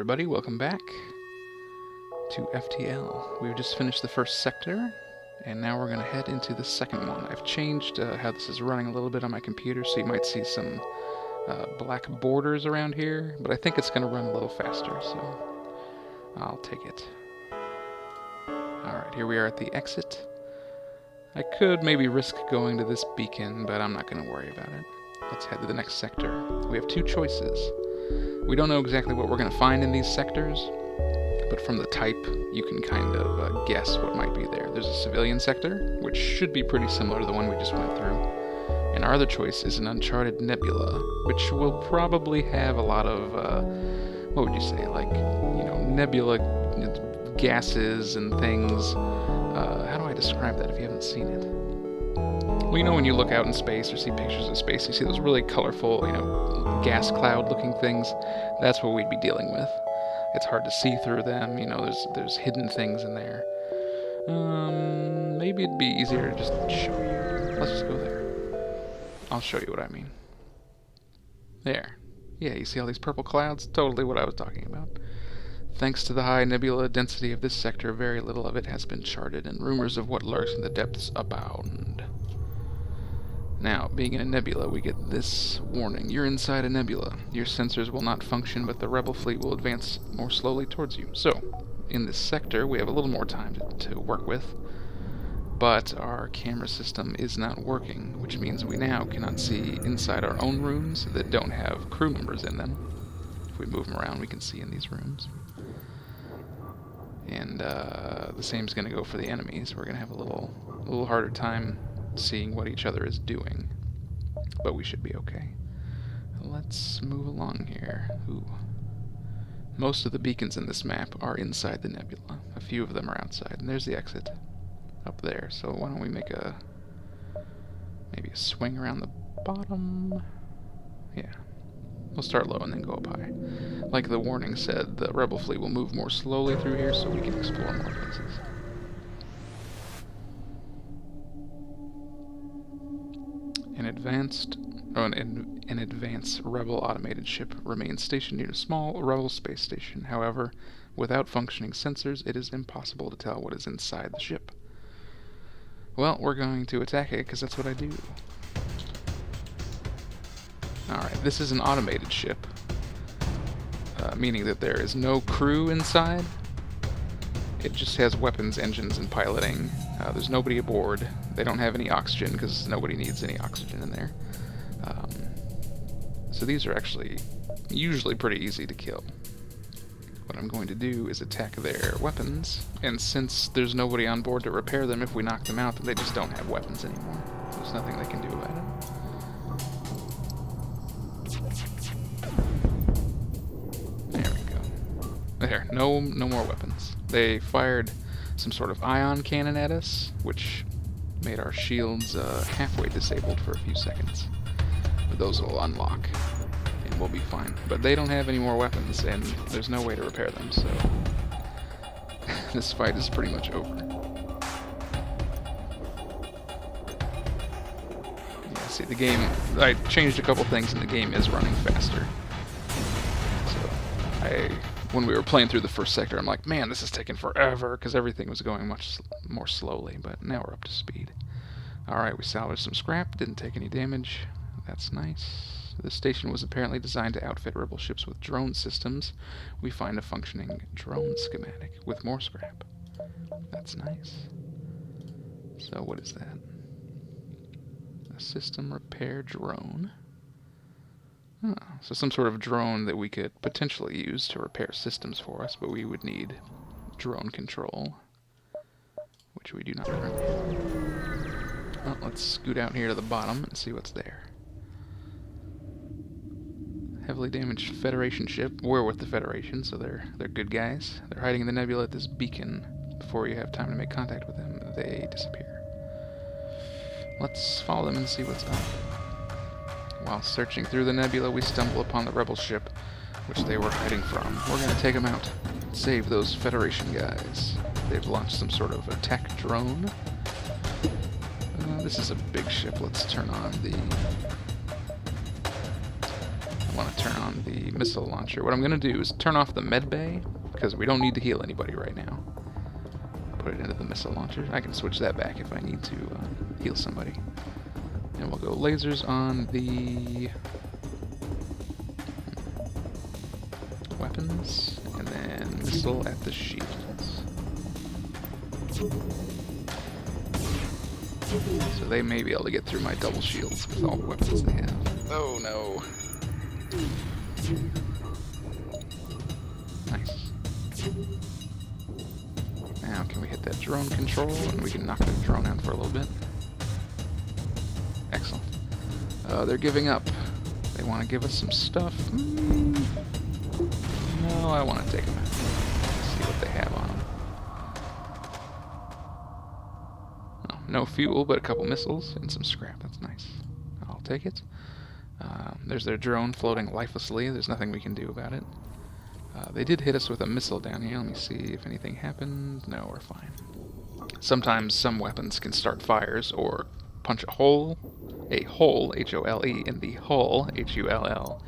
everybody, welcome back to FTL. We've just finished the first sector, and now we're going to head into the second one. I've changed how this is running a little bit on my computer, so you might see some black borders around here, but I think it's going to run a little faster, so I'll take it. Alright, here we are at the exit. I could maybe risk going to this beacon, but I'm not going to worry about it. Let's head to the next sector. We have two choices. We don't know exactly what we're going to find in these sectors, but from the type, you can kind of guess what might be there. There's a civilian sector, which should be pretty similar to the one we just went through. And our other choice is an uncharted nebula, which will probably have a lot of, what would you say, like, nebula gases and things. How do I describe that if you haven't seen it? Well, when you look out in space or see pictures of space, you see those really colorful, gas cloud-looking things. That's what we'd be dealing with. It's hard to see through them. There's hidden things in there. Maybe it'd be easier to just show you. Let's just go there. I'll show you what I mean. There. Yeah, you see all these purple clouds? Totally what I was talking about. Thanks to the high nebula density of this sector, very little of it has been charted, and rumors of what lurks in the depths abound. Now, being in a nebula, we get this warning. You're inside a nebula. Your sensors will not function, but the rebel fleet will advance more slowly towards you. So, in this sector, we have a little more time to work with, but our camera system is not working, which means we now cannot see inside our own rooms that don't have crew members in them. If we move them around, we can see in these rooms. And the same is going to go for the enemies. We're going to have a little harder time seeing what each other is doing, but we should be okay. Let's move along here. Ooh. Most of the beacons in this map are inside the nebula. A few of them are outside, and there's the exit up there. So why don't we make maybe a swing around the bottom? Yeah. We'll start low and then go up high. Like the warning said, the rebel fleet will move more slowly through here so we can explore more places. An advanced rebel automated ship remains stationed near a small rebel space station. However, without functioning sensors, it is impossible to tell what is inside the ship. Well, we're going to attack it because that's what I do. Alright, this is an automated ship, meaning that there is no crew inside. It just has weapons, engines, and piloting. There's nobody aboard. They don't have any oxygen because nobody needs any oxygen in there. So these are actually usually pretty easy to kill. What I'm going to do is attack their weapons, and since there's nobody on board to repair them, if we knock them out, then they just don't have weapons anymore. There's nothing they can do about it. There we go. There, no more weapons. They fired some sort of ion cannon at us, which made our shields halfway disabled for a few seconds. But those will unlock, and we'll be fine. But they don't have any more weapons, and there's no way to repair them, so this fight is pretty much over. Yeah, see, the game, I changed a couple things, and the game is running faster. So, when we were playing through the first sector, I'm like, man, this is taking forever, because everything was going much more slowly, but now we're up to speed. Alright, we salvaged some scrap, didn't take any damage. That's nice. The station was apparently designed to outfit rebel ships with drone systems. We find a functioning drone schematic with more scrap. That's nice. So what is that? A system repair drone. Oh, so some sort of drone that we could potentially use to repair systems for us, but we would need drone control, which we do not currently have. Well, let's scoot out here to the bottom and see what's there. Heavily damaged Federation ship. We're with the Federation, so they're good guys. They're hiding in the nebula at this beacon. Before you have time to make contact with them, they disappear. Let's follow them and see what's up. While searching through the nebula, we stumble upon the rebel ship, which they were hiding from. We're going to take them out. Save those Federation guys. They've launched some sort of attack drone. This is a big ship. Let's turn on the want to turn on the missile launcher. What I'm going to do is turn off the med bay, because we don't need to heal anybody right now. Put it into the missile launcher. I can switch that back if I need to heal somebody. And we'll go lasers on the weapons, and then missile at the shields. So they may be able to get through my double shields with all the weapons they have. Oh no. Nice. Now can we hit that drone control and we can knock the drone out for a little bit. Excellent. They're giving up. They want to give us some stuff. No, I want to take them out. See what they have on them. Oh, no fuel, but a couple missiles and some scrap. That's nice. I'll take it. There's their drone floating lifelessly. There's nothing we can do about it. They did hit us with a missile down here. Let me see if anything happened. No, we're fine. Sometimes some weapons can start fires or punch a hole, H-O-L-E, in the hull, H-U-L-L,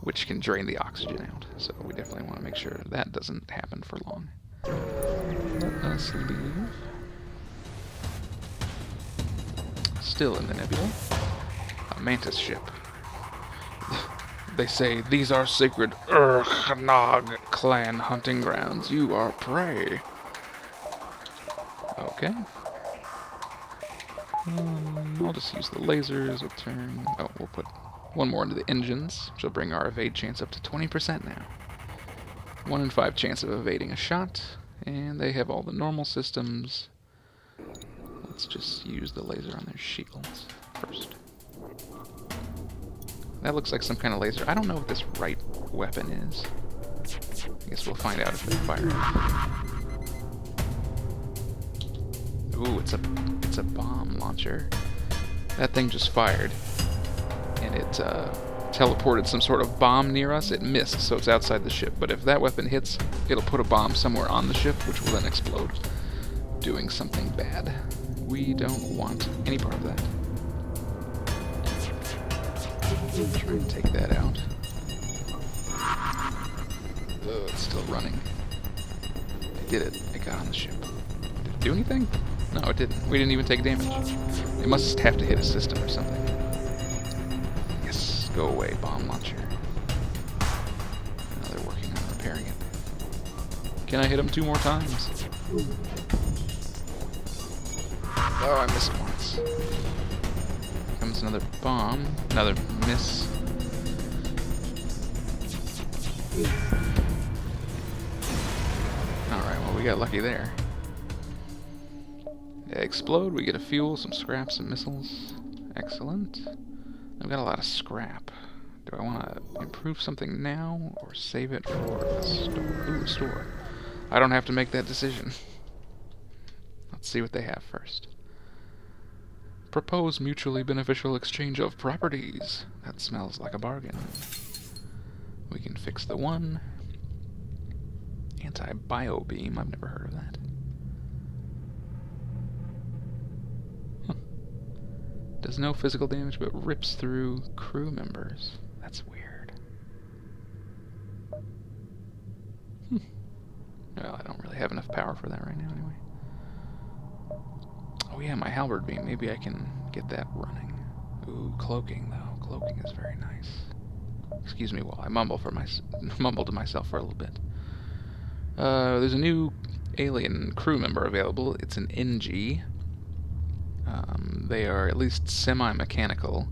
which can drain the oxygen out. So we definitely want to make sure that doesn't happen for long. Let us leave. Still in the nebula. A mantis ship. They say, these are sacred Urkhnag clan hunting grounds. You are prey. Okay. I'll just use the lasers. We'll turn... Oh, we'll put one more into the engines, which will bring our evade chance up to 20% now. 1 in 5 chance of evading a shot, and they have all the normal systems. Let's just use the laser on their shields first. That looks like some kind of laser. I don't know what this right weapon is. I guess we'll find out if they fire it. Ooh, it's a bomb launcher. That thing just fired, and it teleported some sort of bomb near us. It missed, so it's outside the ship. But if that weapon hits, it'll put a bomb somewhere on the ship, which will then explode, doing something bad. We don't want any part of that. Try and take that out. Oh, it's still running. They did it. It got on the ship. Did it do anything? No, it didn't. We didn't even take damage. It must have to hit a system or something. Yes, go away, bomb launcher. Now they're working on repairing it. Can I hit him 2 more times? Oh, I missed it once. Comes another bomb. Another miss. Alright, well, we got lucky there. They explode, we get a fuel, some scrap, some missiles. Excellent. I've got a lot of scrap. Do I want to improve something now or save it for a store? Ooh, a store. I don't have to make that decision. Let's see what they have first. Propose mutually beneficial exchange of properties. That smells like a bargain. We can fix the one. Anti-bio beam. I've never heard of that. Huh. Does no physical damage but rips through crew members. That's weird. Well, I don't really have enough power for that right now anyway. Oh yeah, my halberd beam. Maybe I can get that running. Ooh, cloaking though. Cloaking is very nice. Excuse me while I mumble to myself for a little bit. There's a new alien crew member available. It's an NG. They are at least semi-mechanical.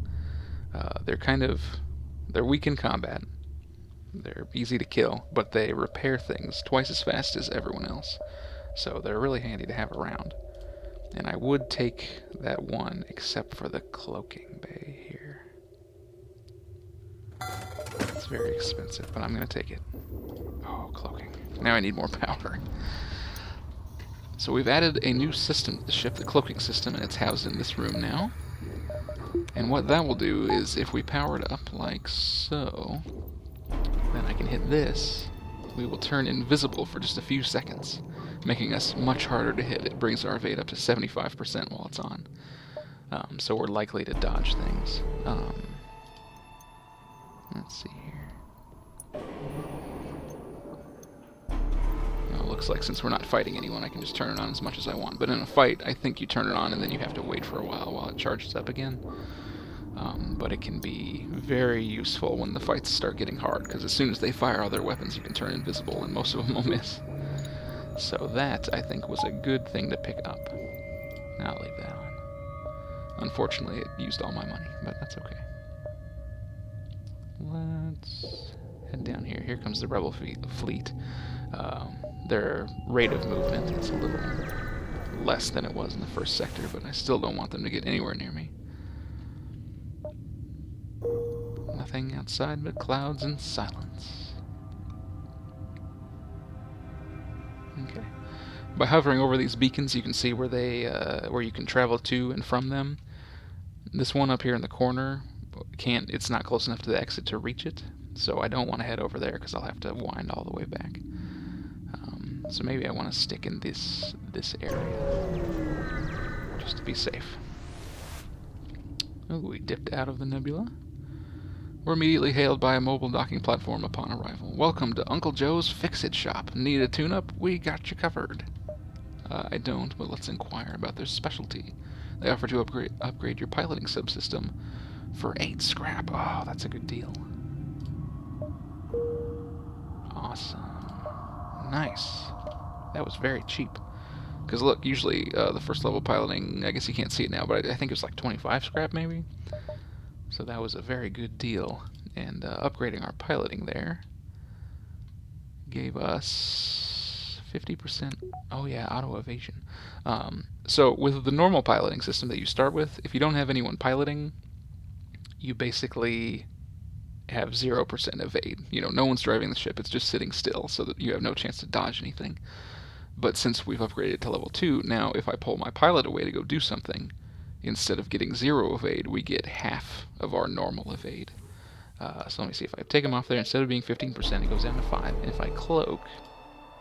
They're weak in combat. They're easy to kill, but they repair things twice as fast as everyone else. So they're really handy to have around. And I would take that one, except for the cloaking bay here. It's very expensive, but I'm going to take it. Oh, cloaking. Now I need more power. So we've added a new system to the ship, the cloaking system, and it's housed in this room now. And what that will do is, if we power it up like so, then I can hit this. We will turn invisible for just a few seconds, making us much harder to hit. It brings our evade up to 75% while it's on. So we're likely to dodge things. Let's see here. looks like. Since we're not fighting anyone, I can just turn it on as much as I want. But in a fight, I think you turn it on and then you have to wait for a while it charges up again. But it can be very useful when the fights start getting hard, because as soon as they fire all their weapons, you can turn invisible, and most of them will miss. So that, I think, was a good thing to pick up. I'll leave that on. Unfortunately, it used all my money, but that's okay. Let's head down here. Here comes the rebel fleet. Their rate of movement is a little less than it was in the first sector, but I still don't want them to get anywhere near me. Nothing outside but clouds and silence. Okay. By hovering over these beacons, you can see where where you can travel to and from them. This one up here in the corner it's not close enough to the exit to reach it, so I don't want to head over there because I'll have to wind all the way back. So maybe I want to stick in this area just to be safe. Oh, we dipped out of the nebula. We're immediately hailed by a mobile docking platform upon arrival. Welcome to Uncle Joe's Fix-It Shop. Need a tune-up? We got you covered. I don't, but let's inquire about their specialty. They offer to upgrade your piloting subsystem for 8 scrap. Oh, that's a good deal. Awesome. Nice. That was very cheap. Because look, usually the first level piloting, I guess you can't see it now, but I think it was like 25 scrap maybe. So that was a very good deal. And upgrading our piloting there gave us 50%. Oh yeah, auto evasion. So with the normal piloting system that you start with, if you don't have anyone piloting, you basically have 0% evade. You know, no one's driving the ship, it's just sitting still, so that you have no chance to dodge anything. But since we've upgraded to level 2, now if I pull my pilot away to go do something, instead of getting 0 evade, we get half of our normal evade. So let me see, if I take him off there, instead of being 15%, it goes down to 5. And if I cloak,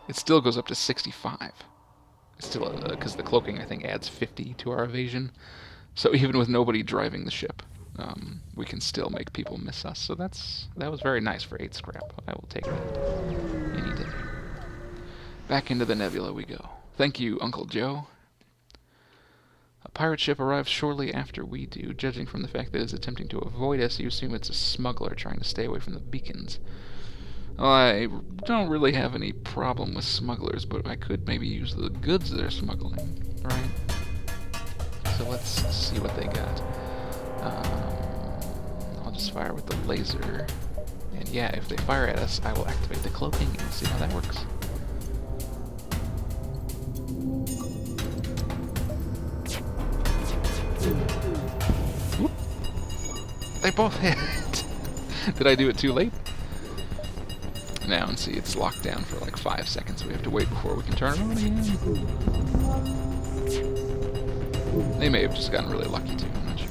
it still goes up to 65. It's still, because the cloaking, I think, adds 50 to our evasion. So even with nobody driving the ship, we can still make people miss us. So that was very nice for 8 scrap. I will take that any day. Back into the nebula we go. Thank you, Uncle Joe. A pirate ship arrives shortly after we do. Judging from the fact that it's attempting to avoid us, you assume it's a smuggler trying to stay away from the beacons. Well, I don't really have any problem with smugglers, but I could maybe use the goods they're smuggling, right? So let's see what they got. I'll just fire with the laser. And yeah, if they fire at us, I will activate the cloaking and see how that works. Whoop. They both hit. Did I do it too late? Now, and see, it's locked down for like 5 seconds. We have to wait before we can turn it on again. They may have just gotten really lucky too, I'm not sure.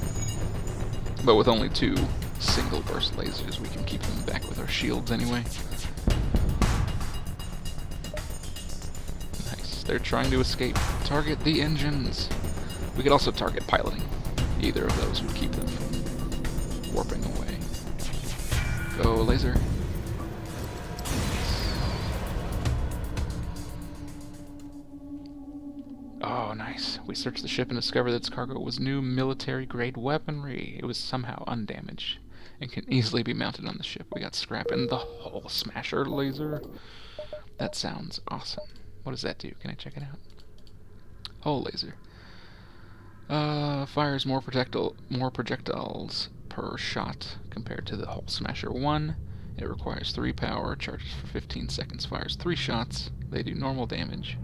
But with only 2 single burst lasers, we can keep them back with our shields anyway. Nice. They're trying to escape. Target the engines. We could also target piloting. Either of those would keep them from warping away. Go, laser. Oh, nice. We searched the ship and discovered that its cargo was new military-grade weaponry. It was somehow undamaged and can easily be mounted on the ship. We got scrap and the hull smasher laser. That sounds awesome. What does that do? Can I check it out? Hull laser. Fires more projectiles per shot compared to the Hull Smasher 1. It requires 3 power, charges for 15 seconds, fires 3 shots. They do normal damage.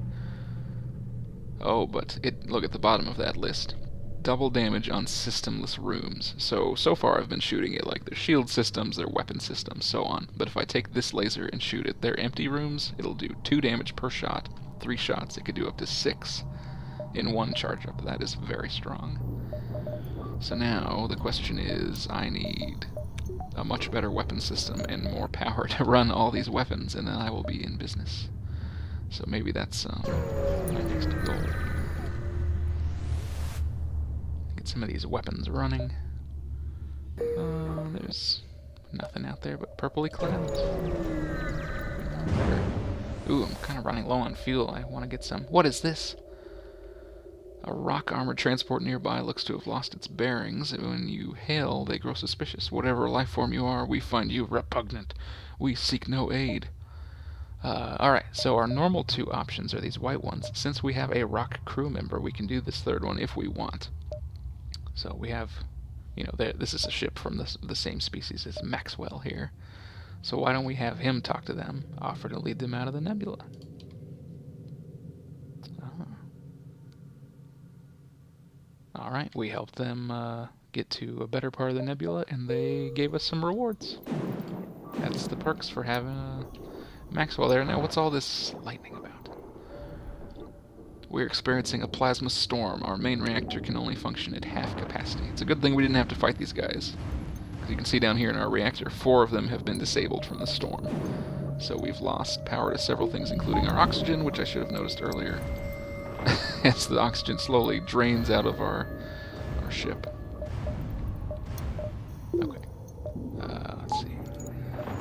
Oh, but look at the bottom of that list. Double damage on systemless rooms. So far I've been shooting at like their shield systems, their weapon systems, so on. But if I take this laser and shoot at their empty rooms, it'll do 2 damage per shot, 3 shots. It could do up to 6 in 1 charge up. That is very strong. So now the question is, I need a much better weapon system and more power to run all these weapons, and then I will be in business. So maybe that's my next goal. Get some of these weapons running. There's nothing out there but purpley clouds. Ooh, I'm kind of running low on fuel. I want to get some. What is this? A rock armored transport nearby looks to have lost its bearings. When you hail, they grow suspicious. Whatever life form you are, we find you repugnant. We seek no aid. Alright, so our normal two options are these white ones. Since we have a rock crew member, we can do this third one if we want. So we have, this is a ship from the same species as Maxwell here. So why don't we have him talk to them, offer to lead them out of the nebula? Alright, we helped them get to a better part of the nebula, and they gave us some rewards. That's the perks for having Maxwell there. Now, what's all this lightning about? We're experiencing a plasma storm. Our main reactor can only function at half capacity. It's a good thing we didn't have to fight these guys. As you can see down here in our reactor, 4 of them have been disabled from the storm. So we've lost power to several things, including our oxygen, which I should have noticed earlier. As the oxygen slowly drains out of our ship. Okay. Let's see.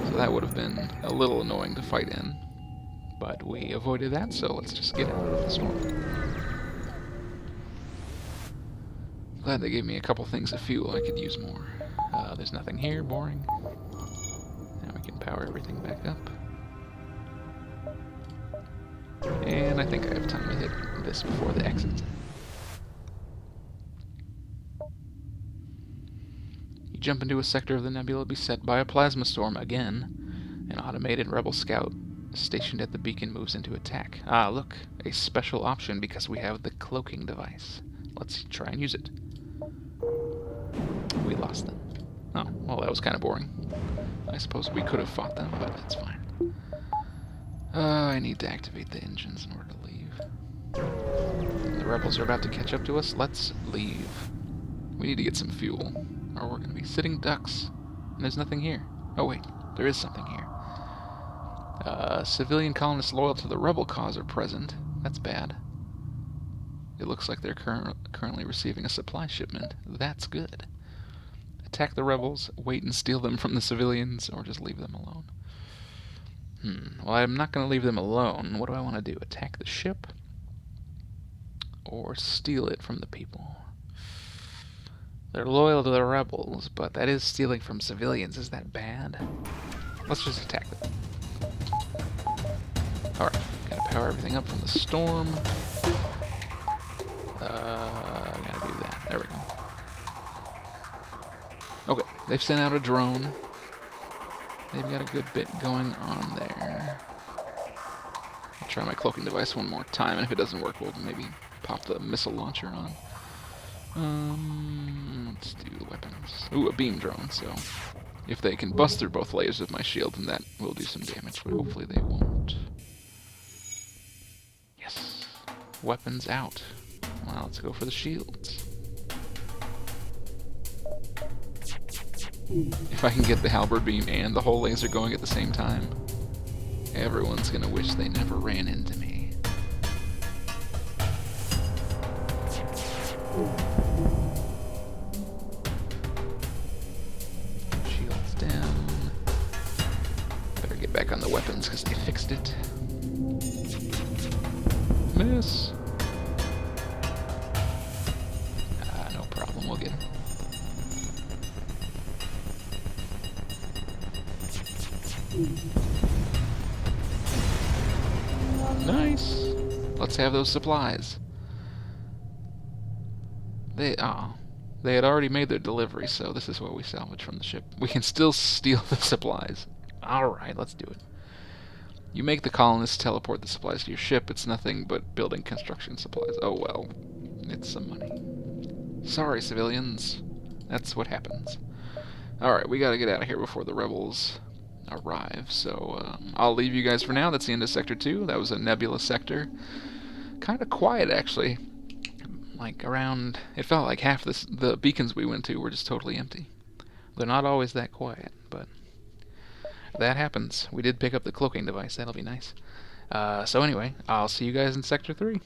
So that would have been a little annoying to fight in. But we avoided that, so let's just get out of the storm. Glad they gave me a couple things of fuel. I could use more. There's nothing here. Boring. Now we can power everything back up. And I think I have time to hit this before the exit. You jump into a sector of the nebula beset by a plasma storm again. An automated rebel scout stationed at the beacon moves into attack. Ah, look, a special option because we have the cloaking device. Let's try and use it. We lost them. Oh, well, that was kind of boring. I suppose we could have fought them, but it's fine. I need to activate the engines in order to leave. The rebels are about to catch up to us. Let's leave. We need to get some fuel, or we're going to be sitting ducks. And there's nothing here. Oh, wait, there is something here. Civilian colonists loyal to the rebel cause are present. That's bad. It looks like they're currently receiving a supply shipment. That's good. Attack the rebels, wait and steal them from the civilians, or just leave them alone. Well, I'm not going to leave them alone. What do I want to do? Attack the ship? Or steal it from the people? They're loyal to the rebels, but that is stealing from civilians. Is that bad? Let's just attack them. Alright, gotta power everything up from the storm. Gotta do that. There we go. Okay, they've sent out a drone. They've got a good bit going on there. I'll try my cloaking device one more time, and if it doesn't work, we'll maybe pop the missile launcher on. Let's do weapons. Ooh, a beam drone, so if they can bust through both layers of my shield, then that will do some damage, but hopefully they won't. Yes. Weapons out. Well, let's go for the shields. If I can get the halberd beam and the whole laser going at the same time, everyone's gonna wish they never ran into me. Shields down. Better get back on the weapons because they fixed it. Miss. No problem, we'll get him. Nice. Let's have those supplies. They had already made their delivery, so this is what we salvage from the ship. We can still steal the supplies. Alright, let's do it. You make the colonists teleport the supplies to your ship. It's nothing but building construction supplies. Oh well. It's some money. Sorry, civilians. That's what happens. Alright, we gotta get out of here before the rebels arrive. So, I'll leave you guys for now. That's the end of Sector 2. That was a nebula sector. Kind of quiet, actually. Like, around... It felt like half the beacons we went to were just totally empty. They're not always that quiet, but... that happens. We did pick up the cloaking device. That'll be nice. So anyway, I'll see you guys in Sector 3.